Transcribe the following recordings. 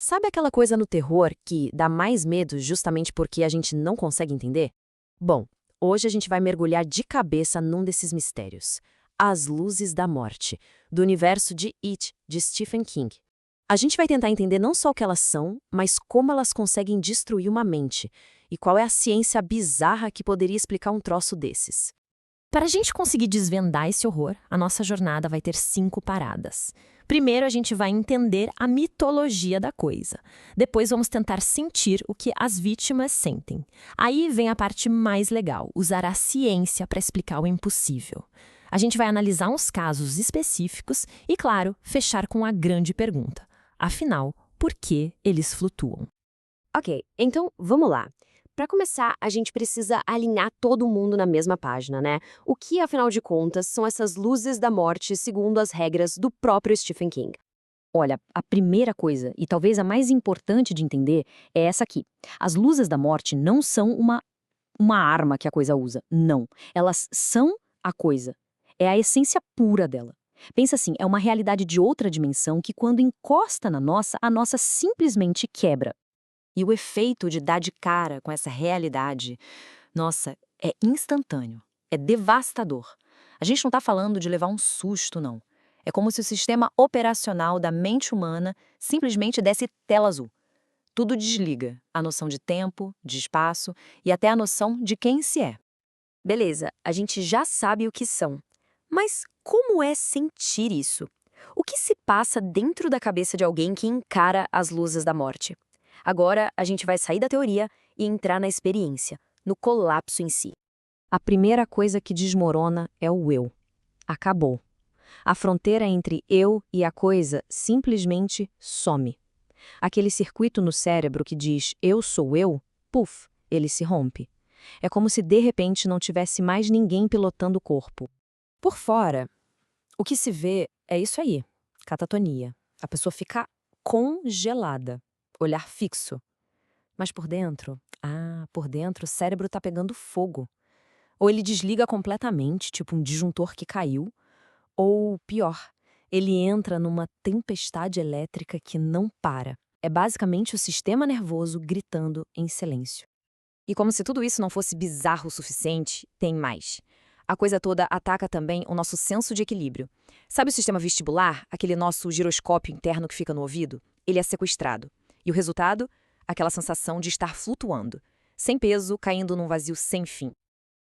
Sabe aquela coisa no terror que dá mais medo justamente porque a gente não consegue entender? Bom, hoje a gente vai mergulhar de cabeça num desses mistérios. As Luzes da Morte, do universo de It, de Stephen King. A gente vai tentar entender não só o que elas são, mas como elas conseguem destruir uma mente, e qual é a ciência bizarra que poderia explicar um troço desses. Para a gente conseguir desvendar esse horror, a nossa jornada vai ter 5 paradas. Primeiro, a gente vai entender a mitologia da coisa. Depois, vamos tentar sentir o que as vítimas sentem. Aí vem a parte mais legal, usar a ciência para explicar o impossível. A gente vai analisar uns casos específicos e, claro, fechar com a grande pergunta. Afinal, por que eles flutuam? Ok, então vamos lá. Para começar, a gente precisa alinhar todo mundo na mesma página, né? O que, afinal de contas, são essas luzes da morte segundo as regras do próprio Stephen King? Olha, a primeira coisa, e talvez a mais importante de entender, é essa aqui. As luzes da morte não são uma arma que a coisa usa. Não. Elas são a coisa. É a essência pura dela. Pensa assim, é uma realidade de outra dimensão que, quando encosta na nossa, a nossa simplesmente quebra. E o efeito de dar de cara com essa realidade, nossa, é instantâneo, é devastador. A gente não está falando de levar um susto, não. É como se o sistema operacional da mente humana simplesmente desse tela azul. Tudo desliga, a noção de tempo, de espaço e até a noção de quem se é. Beleza, a gente já sabe o que são. Mas como é sentir isso? O que se passa dentro da cabeça de alguém que encara as luzes da morte? Agora a gente vai sair da teoria e entrar na experiência, no colapso em si. A primeira coisa que desmorona é o eu. Acabou. A fronteira entre eu e a coisa simplesmente some. Aquele circuito no cérebro que diz eu sou eu, puf, ele se rompe. É como se de repente não tivesse mais ninguém pilotando o corpo. Por fora, o que se vê é isso aí, catatonia. A pessoa fica congelada, olhar fixo. Mas por dentro o cérebro tá pegando fogo. Ou ele desliga completamente, tipo um disjuntor que caiu, ou pior, ele entra numa tempestade elétrica que não para. É basicamente o sistema nervoso gritando em silêncio. E como se tudo isso não fosse bizarro o suficiente, tem mais. A coisa toda ataca também o nosso senso de equilíbrio. Sabe o sistema vestibular, aquele nosso giroscópio interno que fica no ouvido? Ele é sequestrado. E o resultado? Aquela sensação de estar flutuando, sem peso, caindo num vazio sem fim.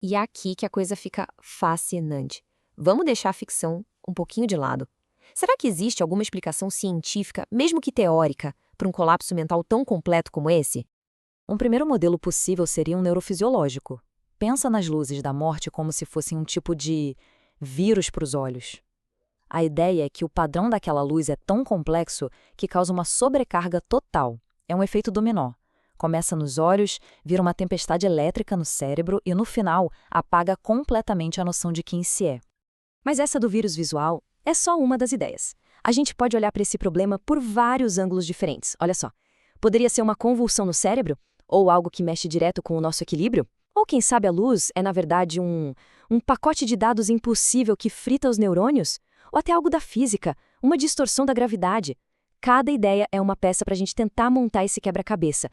E é aqui que a coisa fica fascinante. Vamos deixar a ficção um pouquinho de lado. Será que existe alguma explicação científica, mesmo que teórica, para um colapso mental tão completo como esse? Um primeiro modelo possível seria um neurofisiológico. Pensa nas luzes da morte como se fossem um tipo de vírus para os olhos. A ideia é que o padrão daquela luz é tão complexo que causa uma sobrecarga total. É um efeito dominó. Começa nos olhos, vira uma tempestade elétrica no cérebro e, no final, apaga completamente a noção de quem se é. Mas essa do vírus visual é só uma das ideias. A gente pode olhar para esse problema por vários ângulos diferentes. Olha só. Poderia ser uma convulsão no cérebro? Ou algo que mexe direto com o nosso equilíbrio? Ou quem sabe a luz é, na verdade, um pacote de dados impossível que frita os neurônios? Ou até algo da física, uma distorção da gravidade? Cada ideia é uma peça para a gente tentar montar esse quebra-cabeça.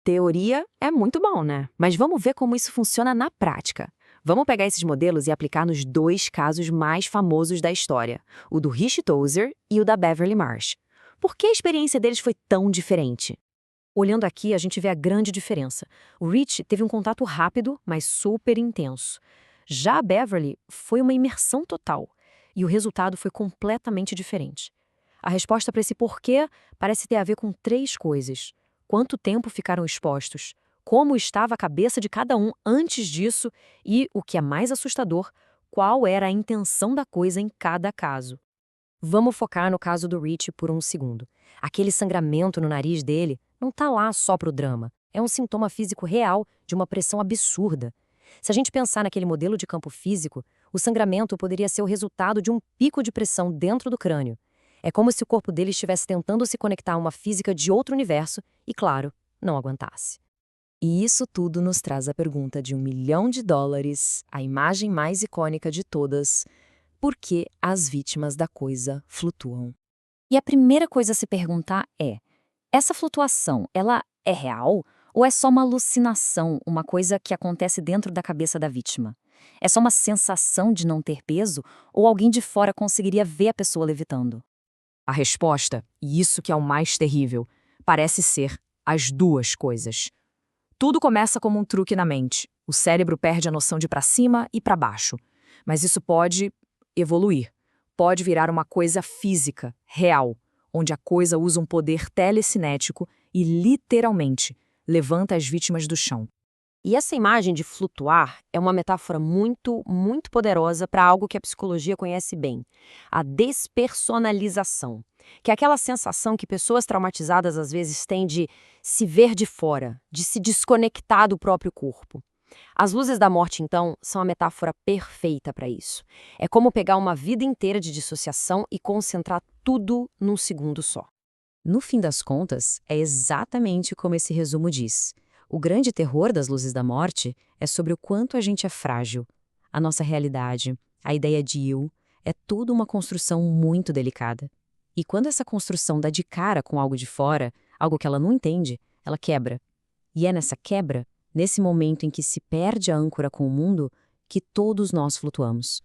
Teoria é muito bom, né? Mas vamos ver como isso funciona na prática. Vamos pegar esses modelos e aplicar nos 2 casos mais famosos da história, o do Rich Tozer e o da Beverly Marsh. Por que a experiência deles foi tão diferente? Olhando aqui, a gente vê a grande diferença. O Rich teve um contato rápido, mas super intenso. Já a Beverly foi uma imersão total, e o resultado foi completamente diferente. A resposta para esse porquê parece ter a ver com 3 coisas. Quanto tempo ficaram expostos, como estava a cabeça de cada um antes disso e, o que é mais assustador, qual era a intenção da coisa em cada caso. Vamos focar no caso do Rich por um segundo. Aquele sangramento no nariz dele não tá lá só pro drama. É um sintoma físico real de uma pressão absurda. Se a gente pensar naquele modelo de campo físico, o sangramento poderia ser o resultado de um pico de pressão dentro do crânio. É como se o corpo dele estivesse tentando se conectar a uma física de outro universo e, claro, não aguentasse. E isso tudo nos traz a pergunta de US$ 1 milhão, a imagem mais icônica de todas: por que as vítimas da coisa flutuam? E a primeira coisa a se perguntar é: Essa flutuação, ela é real ou é só uma alucinação, uma coisa que acontece dentro da cabeça da vítima? É só uma sensação de não ter peso ou alguém de fora conseguiria ver a pessoa levitando? A resposta, e isso que é o mais terrível, parece ser as duas coisas. Tudo começa como um truque na mente. O cérebro perde a noção de para cima e para baixo. Mas isso pode evoluir. Pode virar uma coisa física, real, onde a coisa usa um poder telecinético e, literalmente, levanta as vítimas do chão. E essa imagem de flutuar é uma metáfora muito, muito poderosa para algo que a psicologia conhece bem: a despersonalização, que é aquela sensação que pessoas traumatizadas às vezes têm de se ver de fora, de se desconectar do próprio corpo. As luzes da morte, então, são a metáfora perfeita para isso. É como pegar uma vida inteira de dissociação e concentrar tudo num segundo só. No fim das contas, é exatamente como esse resumo diz. O grande terror das luzes da morte é sobre o quanto a gente é frágil. A nossa realidade, a ideia de eu, é tudo uma construção muito delicada. E quando essa construção dá de cara com algo de fora, algo que ela não entende, ela quebra. E é nessa quebra, nesse momento em que se perde a âncora com o mundo, que todos nós flutuamos.